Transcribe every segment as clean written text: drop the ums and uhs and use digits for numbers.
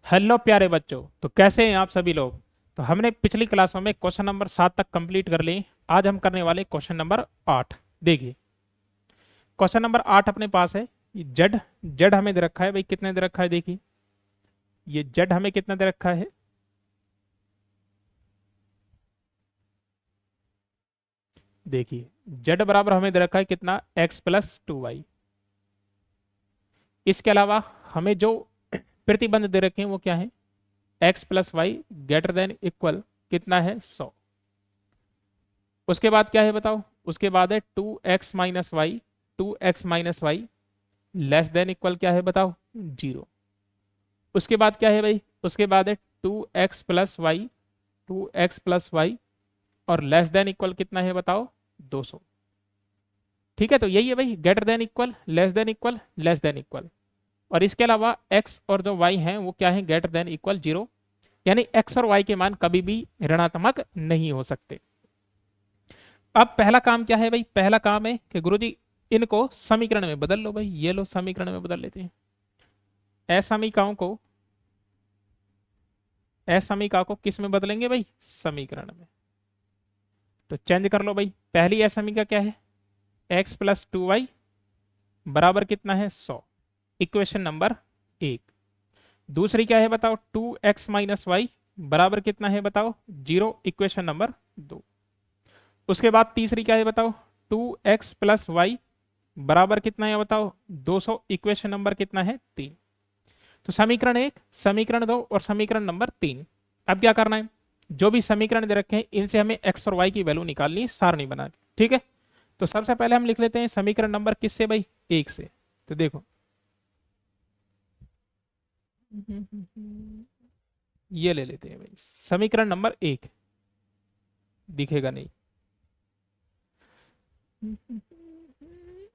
Hello प्यारे बच्चों। तो कैसे हैं आप सभी लोग। तो हमने पिछली क्लासों में क्वेश्चन नंबर 7 तक कंप्लीट कर लिए। आज हम करने वाले क्वेश्चन नंबर 8। देखिए, क्वेश्चन नंबर 8 अपने पास है। जेड जेड हमें दे रखा है भाई। कितने दे रखा है देखिए, ये जेड हमें कितना दे रखा है। देखिए, जेड बराबर हमें दे रखा है कितना, x+2y। इसके अलावा हमें जो प्रतिबंध दे रखे हैं वो क्या है, x+y ग्रेटर देन इक्वल कितना है, 100। उसके बाद क्या है बताओ, उसके बाद है 2x-y, 2x-y less than equal क्या है बताओ, 0। उसके बाद क्या है भाई, उसके बाद है 2x+y, 2x+y और लेस देन इक्वल कितना है बताओ, 200। ठीक है, तो यही है भाई, greater than equal, less than equal, less than equal. और इसके अलावा x और जो y हैं वो क्या है, ग्रेटर देन इक्वल 0। यानी x और y के मान कभी भी ऋणात्मक नहीं हो सकते। अब पहला काम क्या है भाई, पहला काम है कि गुरुजी इनको समीकरण में बदल लो भाई। ये लो समीकरण में बदल लेते हैं। असमीकाओं को, असमीका को किस में बदलेंगे भाई, समीकरण में। तो चेंज कर लो भाई। पहली असमीका क्या है, x+2y बराबर कितना है, 100, इक्वेशन नंबर 1। दूसरी क्या है बताओ, 2x-y बराबर कितना है बताओ, 0, इक्वेशन नंबर 2। उसके बाद तीसरी क्या है बताओ, 2x+y बराबर कितना है बताओ, 200, इक्वेशन नंबर कितना है, 3। तो समीकरण 1, समीकरण 2 और समीकरण नंबर 3। अब क्या करना है, जो भी समीकरण दे रखे हैं इनसे हमें x और y की वैल्यू निकालनी है सारणी बना के। ठीक है, तो सबसे पहले हम लिख लेते हैं समीकरण नंबर किससे भाई, 1 से। तो देखो, ये ले लेते हैं भाई समीकरण नंबर 1। दिखेगा नहीं,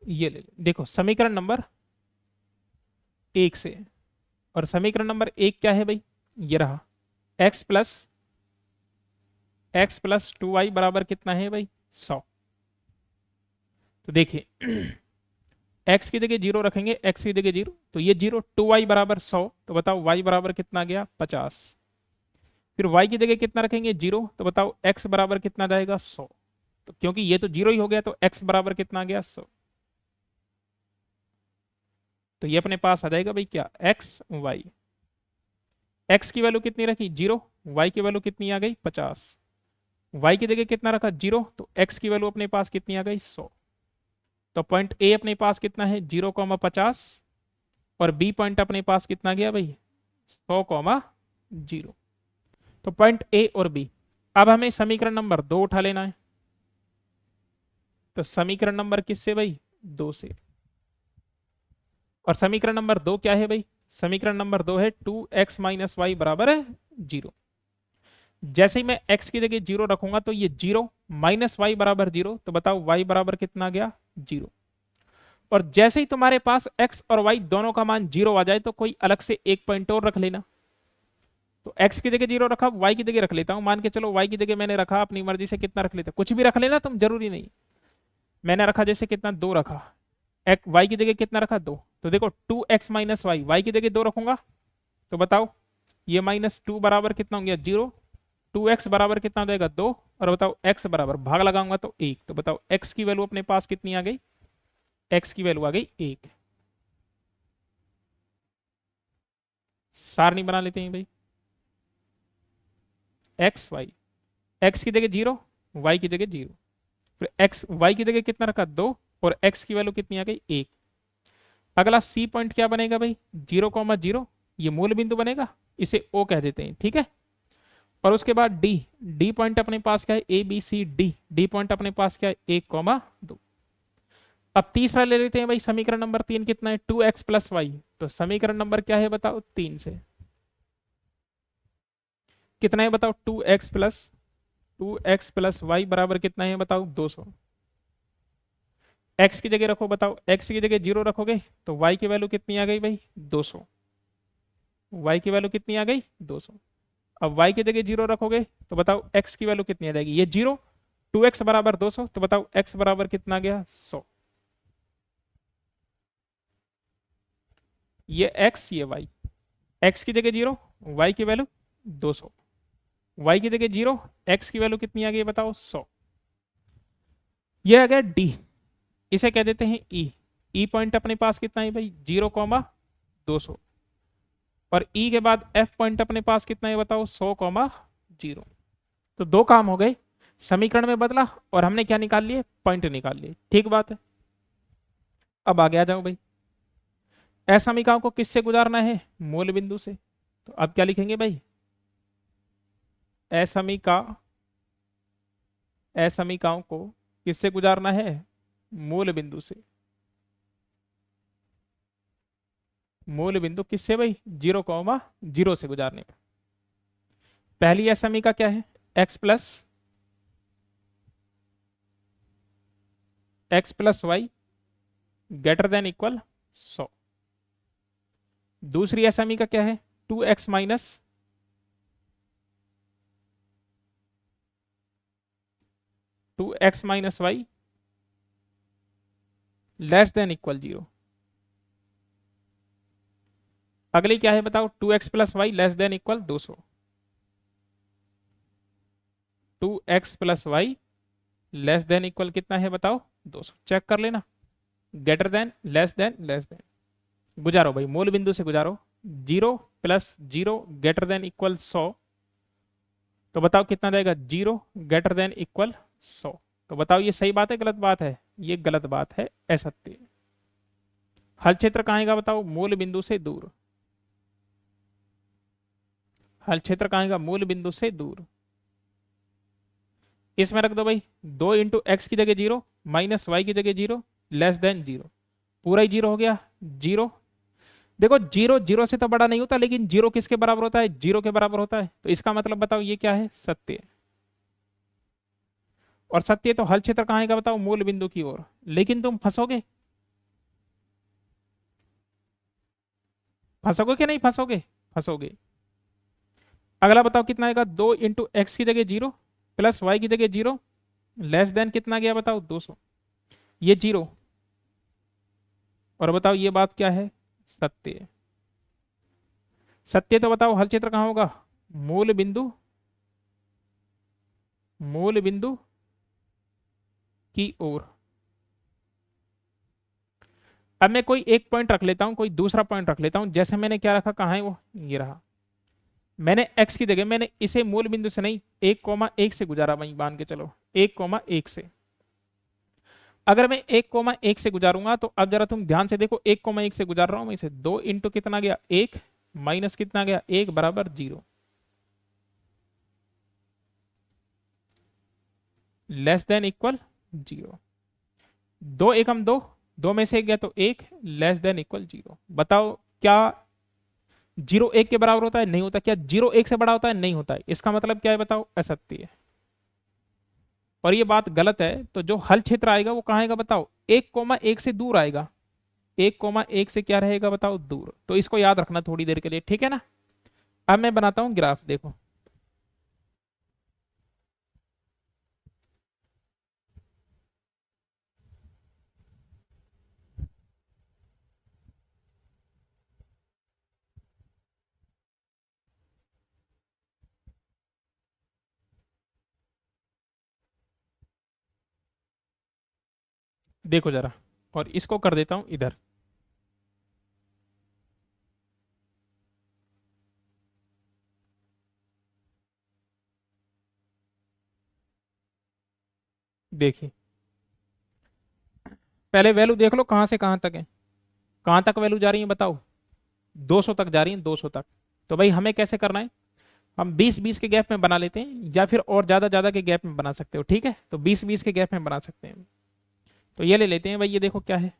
ये ले ले। देखो समीकरण नंबर 1 से, और समीकरण नंबर 1 क्या है भाई, ये रहा, x+2y बराबर कितना है भाई, 100। तो देखिए x की जगह 0 रखेंगे, x की जगह 0, तो ये 0, 2y बराबर 100, तो बताओ y बराबर कितना गया, 50। फिर y की जगह कितना रखेंगे, 0, तो बताओ x बराबर कितना जाएगा, 100। तो क्योंकि ये तो 0 ही हो गया, तो x बराबर कितना गया, 100। तो ये अपने पास आ जाएगा भाई क्या, x y। x की वैल्यू कितनी रखी, 0, y की वैल्यू कितनी आ गई, 50। y की जगह कितना रखा, 0, तो x की वैल्यू अपने पास कितनी आ गई, 100। तो पॉइंट ए अपने पास कितना है, 0,50, और बी पॉइंट अपने पास कितना गया भाई, 100,0। तो पॉइंट ए और बी। अब हमें समीकरण नंबर 2 उठा लेना है। तो समीकरण नंबर किससे भाई, 2 से। और समीकरण नंबर 2 क्या है भाई, समीकरण नंबर 2 है 2x-y बराबर है 0। जैसे ही मैं x की जगह 0 रखूंगा तो ये 0 माइनस वाई बराबर 0, तो बताओ y बराबर कितना गया, 0। और जैसे ही तुम्हारे पास x और y दोनों का मान 0 आ जाए तो कोई अलग से एक पॉइंट और रख लेना। तो x की जगह 0 रखा, y की जगह रख लेता हूं। मान के चलो y की जगह मैंने रखा, अपनी मर्जी से कितना रख लेता, कुछ भी रख लेना तुम, जरूरी नहीं। मैंने रखा जैसे कितना, 2 रखा। y की जगह कितना रखा, 2। तो देखो 2x-y, y की जगह 2 रखूंगा, तो बताओ ये -2 बराबर कितना हो गया, 0। 2x बराबर कितना हो जाएगा, 2। और बताओ x बराबर, भाग लगाऊंगा तो 1। तो बताओ x की वैल्यू अपने पास कितनी आ गई, x की वैल्यू आ गई 1। सारणी बना लेते हैं भाई, x y, x की जगह 0, y की जगह 0। फिर x y की जगह कितना रखा, 2, और x की वैल्यू कितनी आ गई, 1। अगला सी पॉइंट क्या बनेगा भाई, 0,0, ये मूल बिंदु बनेगा, इसे o कह देते हैं। ठीक है, और उसके बाद डी, डी पॉइंट अपने पास क्या है, A B C D, D point अपने पास क्या है, 1,2। अब तीसरा ले लेते हैं भाई, समीकरण नंबर 3 कितना है, 2x+y। तो समीकरण नंबर क्या है बताओ, 3 से कितना है बताओ, 2x+y बराबर कितना है बताओ, 200। x की जगह रखो, बताओ x की जगह 0 रखोगे तो y की वैल्यू कितनी आ गई भाई, 200। y की वैल्यू कितनी आ गई, 200। अब y की जगह 0 रखोगे तो बताओ x की वैल्यू कितनी आ जाएगी, ये 0, 2x बराबर 200, तो बताओ x बराबर कितना गया, 100। ये x, ये y, x की जगह 0, y की वैल्यू 200, y की जगह 0, x की वैल्यू कितनी आ गई बताओ 100। ये आ गया d, इसे कह देते हैं e। e पॉइंट अपने पास कितना है भाई 0,200, और e के बाद f पॉइंट अपने पास कितना है बताओ 100,0। तो दो काम हो गए, समीकरण में बदला और हमने क्या निकाल लिए, पॉइंट निकाल लिए। ठीक बात है। अब आगे आ जाओ भाई, असमीकाओं को किससे गुजारना है, मूल बिंदु से। तो अब क्या लिखेंगे भाई, असमीका, असमीकाओं को किससे गुजारना है, मूल बिंदु से। मूल बिंदु किससे भाई, 0,0 से गुजारने पर। पहली असमीका क्या है, x plus y greater than equal 100। दूसरी असमीका क्या है, 2x minus 2x - y less than equal 0। अगली क्या है बताओ, 2x+y less than equal 200। 2x+y less than equal कितना है बताओ 200, चेक कर लेना। Greater than, less than, less than, गुजारो भाई मूल बिंदु से गुजारो। 0+0 ग्रेटर देन इक्वल 100, तो बताओ कितना जाएगा, 0 ग्रेटर देन इक्वल 100। तो बताओ ये सही बात है गलत बात है, ये गलत बात है, असत्य। हल क्षेत्र कहाँ आएगा बताओ, मूल बिंदु से दूर। हल क्षेत्र कहाँ आएगा, मूल बिंदु से दूर। इसमें रख दो भाई, 2 × x की जगह 0 माइनस वाई की जगह 0 लेस देन 0, पूरा ही 0 हो गया। 0, देखो 0 0 से तो बड़ा नहीं होता, लेकिन 0 किसके बराबर होता है, 0 के बराबर होता है। तो इसका मतलब बताओ ये क्या है, सत्य। और सत्य तो हल क्षेत्र कहाँ आएगा बताओ, मूल बिंदु की ओर। लेकिन तुम फंसोगे, फंसोगे कि नहीं फंसोगे, फंसोगे। अगला बताओ कितना आएगा, 2 × x की जगह 0 प्लस वाई की जगह 0 लेस देन कितना गया बताओ 200, ये 0। और बताओ ये बात क्या है, सत्य। सत्य तो बताओ हल क्षेत्र कहाँ होगा, मूल बिंदु, मूल बिंदु की ओर। अब मैं कोई एक पॉइंट रख लेता हूं, कोई दूसरा पॉइंट रख लेता हूं। जैसे मैंने क्या रखा, कहाँ है वो, ये रहा। मैंने x की जगह, मैंने इसे मूल बिंदु से नहीं 1,1 से गुजारा, वहीं मान के चलो 1,1 से। अगर मैं 1,1 से गुजारूंगा तो अब जरा तुम ध्यान से देखो, 1,1 से गुजार रहा हूं मैं इसे, 2 इंटू कितना गया 1 माइनस कितना गया 1 बराबर 0 लेस देन इक्वल 0। 2 एकम 2, 2 में से एक गया तो 1 लेस देन इक्वल 0। बताओ क्या 0 1 के बराबर होता है, नहीं होता। क्या 0 1 से बड़ा होता है, नहीं होता है। इसका मतलब क्या है बताओ, असत्य है। और ये बात गलत है, तो जो हल क्षेत्र आएगा वो कहाँ आएगा बताओ, 1,1 से दूर आएगा। 1,1 से क्या रहेगा बताओ, दूर। तो इसको याद रखना थोड़ी देर के लिए, ठीक है ना। अब मैं बनाता हूं ग्राफ, देखो। देखो जरा, और इसको कर देता हूं इधर। देखिए, पहले वैल्यू देख लो कहां से कहां तक है, कहां तक वैल्यू जा रही है बताओ, 200 तक जा रही है, 200 तक। तो भाई हमें कैसे करना है, हम 20-20 के गैप में बना लेते हैं, या फिर और ज्यादा ज्यादा के गैप में बना सकते हो, ठीक है। तो 20-20 के गैप में बना सकते हैं। तो ये ले लेते हैं भाई, ये देखो क्या है,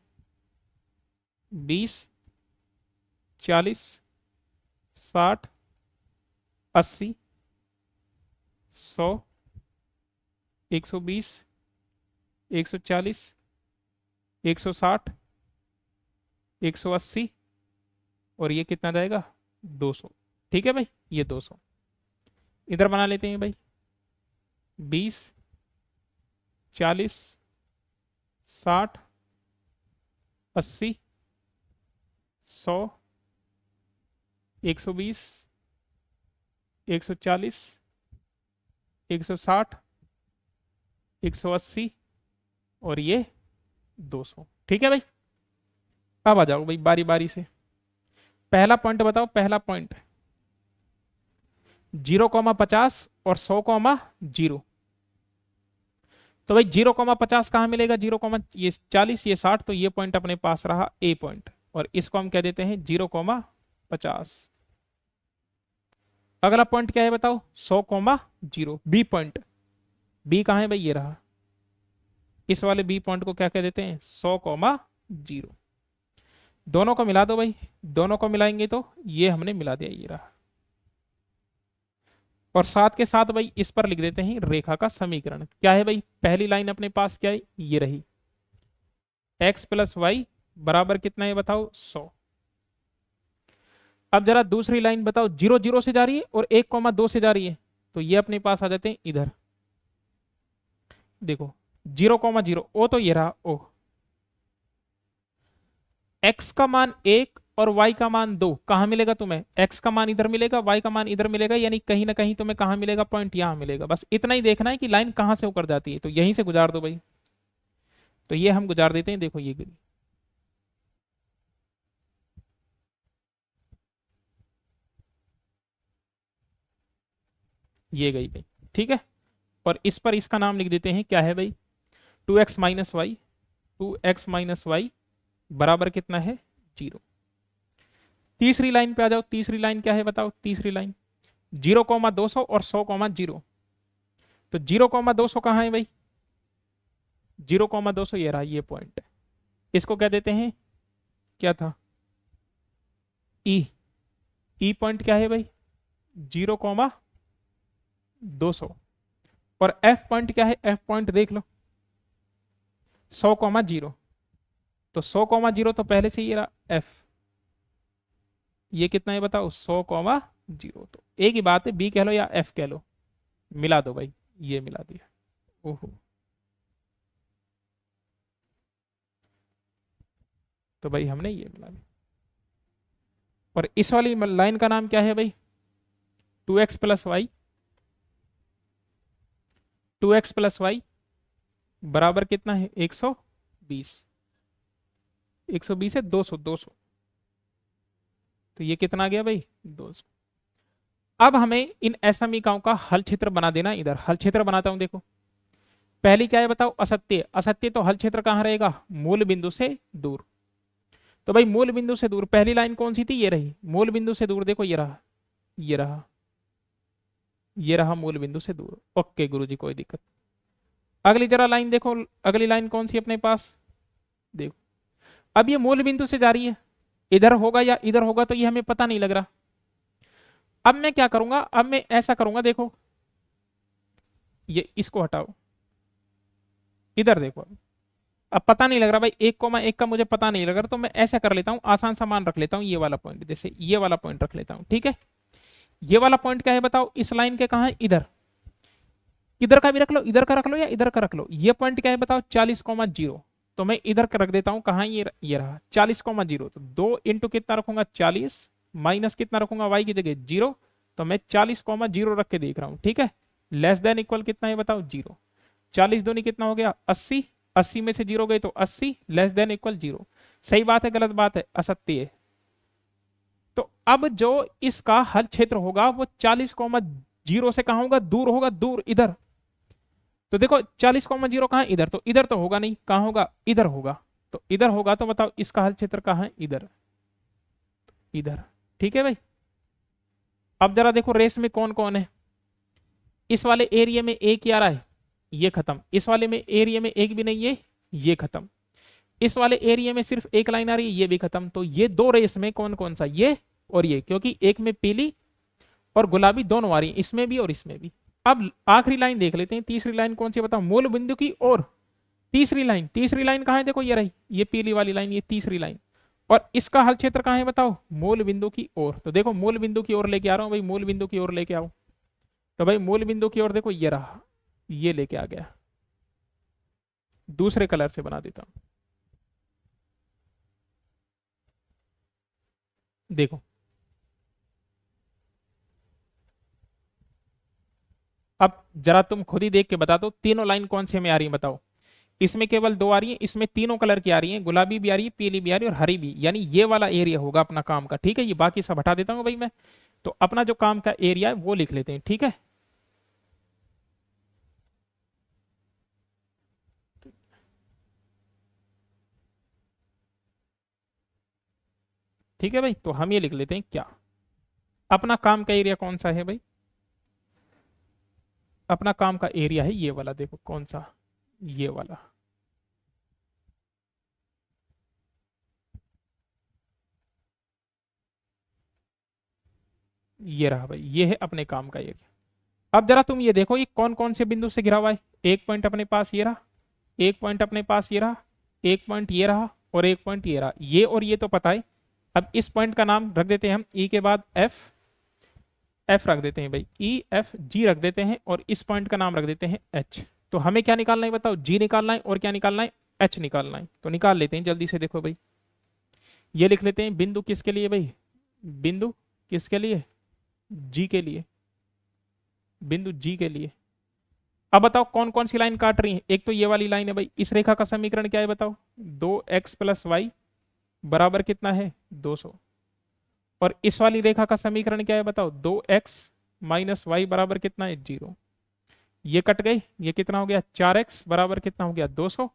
20, 40, 60, 80, 100, 120, 140, 160, 180, और ये कितना जाएगा 200। ठीक है भाई, ये 200 इधर बना लेते हैं भाई, 20, 40, 60, 80, 100, 120, 140, 160, 180 और ये 200। ठीक है भाई, अब आ जाओ भाई बारी बारी से। पहला पॉइंट बताओ, पहला पॉइंट 0,50 और 100,0। तो भाई 0,50 कहाँ मिलेगा, 0, ये 40 ये 60, तो ये पॉइंट अपने पास रहा ए पॉइंट, और इसको हम कह देते हैं 0,50। अगला पॉइंट क्या है बताओ, 100,0 बी पॉइंट। बी कहाँ है भाई, ये रहा। इस वाले बी पॉइंट को क्या कह देते हैं, 100,0। दोनों को मिला दो भाई, दोनों को मिलाएंगे तो ये हमने मिला दिया, ये रहा। और साथ के साथ भाई इस पर लिख देते हैं रेखा का समीकरण। क्या है भाई, पहली लाइन अपने पास क्या है, ये रही, x प्लस वाई बराबर कितना है बताओ, 100। अब जरा दूसरी लाइन बताओ, 0 0 से जा रही है और 1,2 से जा रही है, तो ये अपने पास आ जाते हैं इधर। देखो 0,0 ओ, तो ये रहा ओ। x का मान 1 और y का मान 2 कहां मिलेगा तुम्हें, x का मान इधर मिलेगा, y का मान इधर मिलेगा, यानी कहीं ना कहीं तुम्हें कहां मिलेगा, पॉइंट यहां मिलेगा। बस इतना ही देखना है कि लाइन कहां से होकर जाती है, तो यहीं से गुजार दो भाई। तो ये हम गुजार देते हैं, देखो ये गई, ये गई भाई। ठीक है, और इस पर इसका नाम लिख देते हैं, क्या है भाई, 2x minus Y. 2x minus Y बराबर कितना है, 0। तीसरी लाइन पे आ जाओ, तीसरी लाइन क्या है बताओ, तीसरी लाइन 0,200 और 100,0। तो 0,200 कहाँ है भाई, 0,200 ये रहा, ये पॉइंट। इसको क्या देते हैं, क्या था, ई। ई पॉइंट क्या है भाई, 0,200। और एफ पॉइंट क्या है, एफ पॉइंट देख लो, 100,0। तो 100,0 तो पहले से ये रहा एफ, ये कितना है बताओ, 100,0। तो एक ही बात है, बी कह लो या एफ कह लो, मिला दो भाई, ये मिला दिया। ओहो, तो भाई हमने ये मिला दिया। और इस वाली लाइन का नाम क्या है भाई, 2x plus Y. 2x plus Y बराबर कितना है, 120। 120 है, 200, 200। तो ये कितना आ गया भाई, 200। अब हमें इन असमीकाओं का हल क्षेत्र बना देना। इधर हल क्षेत्र बनाता हूं, देखो पहली क्या है बताओ, असत्य। असत्य तो हल क्षेत्र कहां रहेगा, मूल बिंदु से दूर। तो भाई मूल बिंदु से दूर पहली लाइन कौन सी थी, ये रही, मूल बिंदु से दूर देखो, ये रहा, ये रहा, ये रहा मूल बिंदु से दूर। ओके गुरुजी, कोई दिक्कत। अगली जरा लाइन देखो, अगली लाइन कौन सी अपने पास, देखो अब ये मूल बिंदु से जा रही है, इधर होगा या इधर होगा तो ये हमें पता नहीं लग रहा। अब मैं क्या करूंगा, अब मैं ऐसा करूंगा, देखो ये इसको हटाओ, इधर देखो। अब पता नहीं लग रहा भाई, 1,1 का मुझे पता नहीं लग रहा, तो मैं ऐसा कर लेता हूं, आसान सा मान रख लेता हूं, ये वाला पॉइंट, जैसे ये वाला पॉइंट रख लेता हूं। ठीक है, ये वाला पॉइंट क्या है बताओ, इस लाइन के कहा है, इधर। इधर का भी रख लो, इधर का रख लो या इधर का रख लो। ये पॉइंट क्या है बताओ, 40,0। तो मैं इधर का रख देता हूं, कहा ये रहा 40,0। तो 2 इंटू कितना रखूंगा, 40, माइनस कितना रखूंगा वाई की जगह 0। तो मैं 40,0 रख के देख रहा हूं। ठीक है, लेस देन इक्वल कितना है बताओ, 0। 40 दूनी कितना हो गया, 80। 80 में से 0 गए तो 80, लेस देन इक्वल 0। सही बात है, गलत बात है, असत्य है। तो अब जो इसका हल क्षेत्र होगा वो 40,0 से कहां होगा, दूर होगा, दूर इधर। तो देखो 40,0 कहां, इधर। तो इधर तो होगा नहीं, कहां होगा, इधर होगा। तो इधर होगा तो बताओ इसका हल क्षेत्र कहां है, इधर, इधर। ठीक है भाई, अब जरा देखो रेस में कौन कौन है। इस वाले एरिया में एक ही आ रहा है, ये खत्म। इस वाले में एरिया में एक भी नहीं है, ये खत्म। इस वाले एरिया में सिर्फ एक लाइन आ रही है, ये भी खत्म। तो ये दो रेस में कौन कौन सा, ये और ये, क्योंकि एक में पीली और गुलाबी दोनों आ रही है, इसमें भी और इसमें भी। अब आखिरी लाइन देख लेते हैं, तीसरी लाइन कौन सी बताओ, मूल बिंदु की ओर। तीसरी लाइन, तीसरी लाइन कहां है, देखो ये रही, ये पीली वाली लाइन, ये तीसरी लाइन। और इसका हल क्षेत्र कहां है बताओ, मूल बिंदु की ओर। तो देखो मूल बिंदु की ओर लेके आ रहा हूं भाई, मूल बिंदु की ओर लेके आओ। तो भाई मूल बिंदु की ओर देखो, ये रहा, ये लेके आ गया। दूसरे कलर से बना देता हूं, देखो अब जरा तुम खुद ही देख के बता दो तीनों लाइन कौन से में आ रही है बताओ। इसमें केवल दो आ रही है, इसमें तीनों कलर की आ रही है, गुलाबी भी आ रही है, पीली भी आ रही है और हरी भी, यानी ये वाला एरिया होगा अपना काम का। ठीक है, ये बाकी सब हटा देता हूँ भाई मैं। तो अपना जो काम का एरिया है वो लिख लेते हैं। ठीक है, ठीक है भाई, तो हम ये लिख लेते हैं क्या, अपना काम का एरिया कौन सा है भाई, अपना काम का एरिया है ये वाला, देखो कौन सा, ये वाला। ये रहा भाई, ये है अपने काम का एरिया। अब जरा तुम ये देखो ये कौन कौन से बिंदु से घिरा हुआ है। एक पॉइंट अपने पास ये रहा, एक पॉइंट अपने पास ये रहा, एक पॉइंट ये रहा और एक पॉइंट ये रहा, ये और ये तो पता है। अब इस पॉइंट का नाम रख देते हैं हम ई के बाद एफ, एफ रख देते हैं भाई, ई एफ जी रख देते हैं, और इस पॉइंट का नाम रख देते हैं एच। तो हमें क्या निकालना है बताओ, जी निकालना है और क्या निकालना है, एच निकालना है। तो निकाल लेते हैं जल्दी से, देखो भाई ये लिख लेते हैं बिंदु किसके लिए भाई, बिंदु किसके लिए, जी के लिए, बिंदु जी के लिए। अब बताओ कौन कौन सी लाइन काट रही है, एक तो ये वाली लाइन है भाई, इस रेखा का समीकरण क्या है बताओ, 2x+y बराबर कितना है 200। और इस वाली रेखा का समीकरण क्या है बताओ, 2x - y बराबर कितना है 0। ये कट गई, ये कितना हो गया 4x बराबर कितना हो गया 200,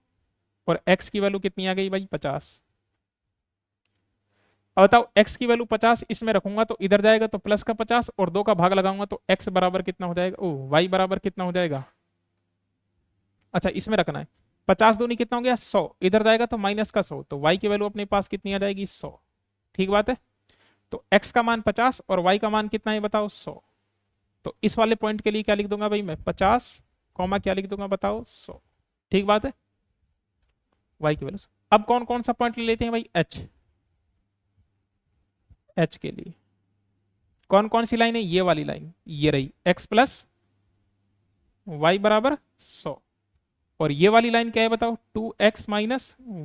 और x की वैल्यू कितनी आ गई भाई 50। अब बताओ x की वैल्यू 50 इसमें रखूंगा तो इधर जाएगा तो प्लस का 50, और 2 का भाग लगाऊंगा तो x बराबर कितना हो जाएगा, ओ y बराबर कितना हो जाएगा, अच्छा इसमें रखना है, 50 दूनी कितना हो गया 100, इधर जाएगा तो माइनस का 100, तो y की वैल्यू अपने पास कितनी आ जाएगी 100। ठीक बात है, तो x का मान 50 और y का मान कितना है बताओ 100। तो इस वाले पॉइंट के लिए क्या लिख दूंगा भाई मैं 50 कॉमा क्या लिख दूंगा बताओ 100। ठीक बात है, y की वैल्यू। अब कौन कौन सा पॉइंट ले लेते हैं भाई, h, h के लिए कौन कौन सी लाइन है, ये वाली लाइन, ये रही x+y बराबर 100, और ये वाली लाइन क्या है बताओ 2x -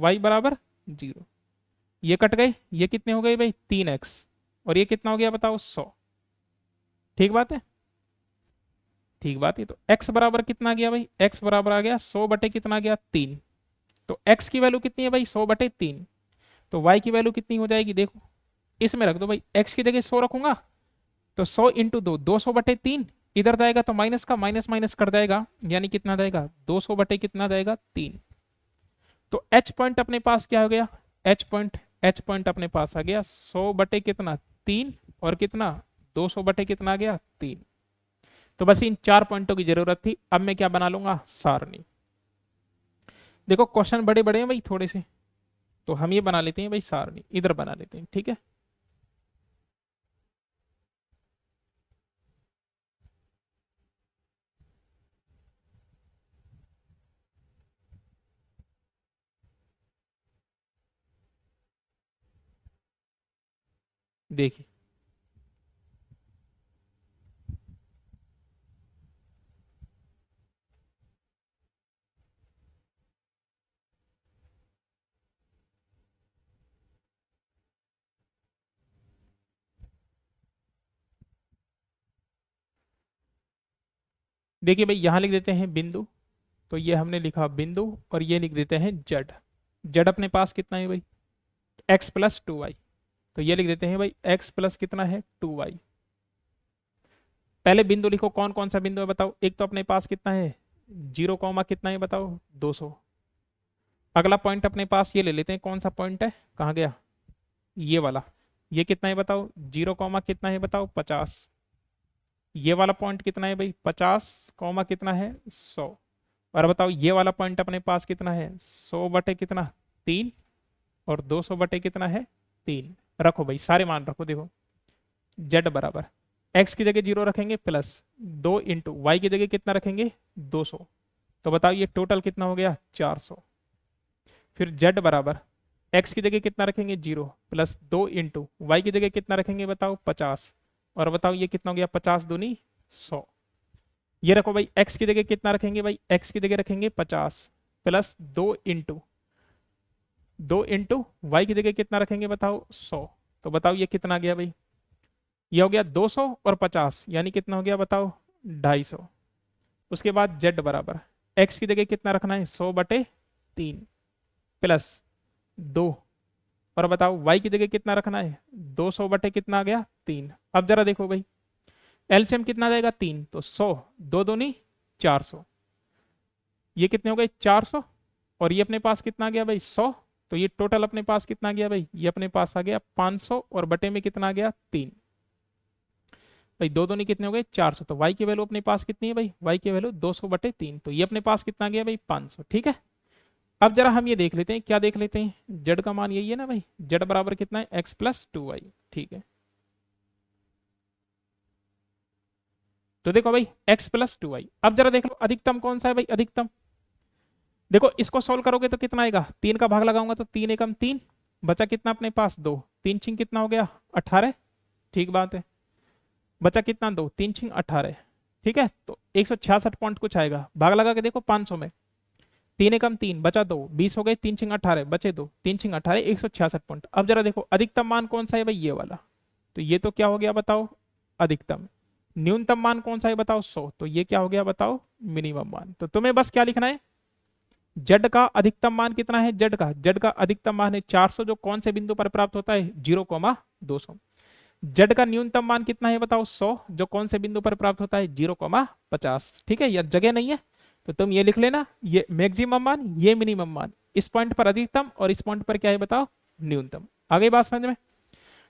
y बराबर 0। ये कट गए, ये कितने हो गए भाई 3x, और ये कितना हो गया बताओ 100। ठीक बात है, ठीक बात है, तो x बराबर कितना आ गया भाई, x बराबर आ गया 100 बटे कितना आ गया 3। तो x की वैल्यू कितनी है भाई 100 बटे 3, तो y की वैल्यू कितनी हो जाएगी देखो, इसमें रख दो भाई, x की जगह 100 रखूंगा तो 100 इंटू 2 200 बटे 3, इधर जाएगा तो माइनस का माइनस माइनस कर जाएगा, यानी कितना जाएगा 200 बटे कितना जाएगा 3। तो h पॉइंट अपने पास क्या हो गया, h पॉइंट अपने पास आ गया 100 बटे कितना 3, और कितना 200 बटे कितना आ गया 3। तो बस इन 4 पॉइंटों की जरूरत थी। अब मैं क्या बना लूंगा, सारणी। देखो क्वेश्चन बड़े बड़े हैं भाई थोड़े से, तो हम ये बना लेते हैं भाई सारणी, इधर बना लेते हैं। ठीक है, देखिए देखिए भाई यहां लिख देते हैं बिंदु, तो ये हमने लिखा बिंदु, और ये लिख देते हैं जड। जड अपने पास कितना है भाई x+2y, तो ये लिख देते हैं भाई x प्लस कितना है 2y। पहले बिंदु लिखो, कौन कौन सा बिंदु है बताओ, एक तो अपने पास कितना है 0 कॉमा कितना है बताओ 200। अगला पॉइंट अपने पास ये ले लेते हैं, कौन सा पॉइंट है, कहाँ गया ये वाला, ये कितना है बताओ 0 कॉमा कितना है बताओ 50। ये वाला पॉइंट कितना है भाई 50 कॉमा कितना है 100। और बताओ ये वाला पॉइंट अपने पास कितना है 100 बटे कितना 3, और 200 बटे कितना है 3। रखो भाई सारे मान रखो, देखो z बराबर x की जगह 0 रखेंगे प्लस 2 इंटू वाई की जगह कितना रखेंगे 200। तो बताओ ये टोटल कितना हो गया 400। फिर z बराबर x की जगह कितना रखेंगे 0 प्लस 2 इंटू वाई की जगह कितना रखेंगे बताओ 50, और बताओ ये कितना हो गया 50 दूनी 100। ये रखो भाई x की जगह कितना रखेंगे भाई, x की जगह रखेंगे 50 प्लस 2 इंटू वाई की जगह कितना रखेंगे बताओ 100। तो बताओ ये कितना गया भाई, ये हो गया 200 और 50, यानी कितना हो गया बताओ 250। उसके बाद z बराबर x की जगह कितना रखना है 100/3 प्लस 2, और बताओ y की जगह कितना रखना है 200 बटे कितना आ गया 3। अब जरा देखो भाई एलसीएम कितना आ जाएगा 3, तो 100 दो दूनी 400, ये कितने हो गए 400, और ये अपने पास कितना आ गया भाई 100, तो ये टोटल अपने पास कितना आ गया भाई, ये अपने पास आ गया 500, और बटे में कितना आ गया 3। भाई दो दूनी कितने हो गए 400, तो y की वैल्यू अपने पास कितनी है भाई, y की वैल्यू 200/3, तो ये अपने पास कितना आ गया भाई 500। ठीक है, अब जरा हम ये देख लेते हैं, क्या देख लेते हैं, z का मान यही है ना भाई, z बराबर कितना है x + 2y। ठीक है, तो देखो भाई x + 2y। अब जरा देख लो अधिकतम कौन सा है भाई, अधिकतम देखो इसको सोल्व करोगे तो कितना आएगा, 3 का भाग लगाऊंगा तो 3 एकम 3, बचा कितना अपने पास 2, 3 छिंग कितना हो गया 18। ठीक बात है, बचा कितना 2, 3 छिंग 18। ठीक है, तो 166 पॉइंट कुछ आएगा, भाग लगा के देखो 500 में, 3 एकम 3 बचा 2, 20 हो गए, 3 छिंग 18 बचे 2, 3 छिंग 18, 166 पॉइंट। अब जरा देखो अधिकतम मान कौन सा है भाई, ये वाला, तो ये तो क्या हो गया बताओ अधिकतम। न्यूनतम मान कौन सा है बताओ 100, तो ये क्या हो गया बताओ मिनिमम मान। तो तुम्हें बस क्या लिखना है, जेड का अधिकतम मान कितना है, जेड का अधिकतम मान है 400, जो कौन से बिंदु पर प्राप्त होता है 0,200। जेड का न्यूनतम मान कितना है बताओ 100, जो कौन से बिंदु पर प्राप्त होता है 0,50। ठीक है, यह जगह नहीं है तो तुम ये लिख लेना, ये मैक्सिमम मान, ये मिनिमम मान, इस पॉइंट पर अधिकतम और इस पॉइंट पर क्या है बताओ न्यूनतम। आगे बात समझ में।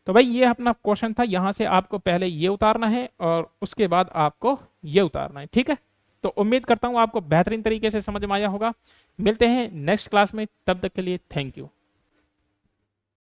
तो भाई ये अपना क्वेश्चन था, यहां से आपको पहले ये उतारना है और उसके बाद आपको ये उतारना है। ठीक है, तो उम्मीद करता हूं आपको बेहतरीन तरीके से समझ में आया होगा। मिलते हैं नेक्स्ट क्लास में, तब तक के लिए थैंक यू।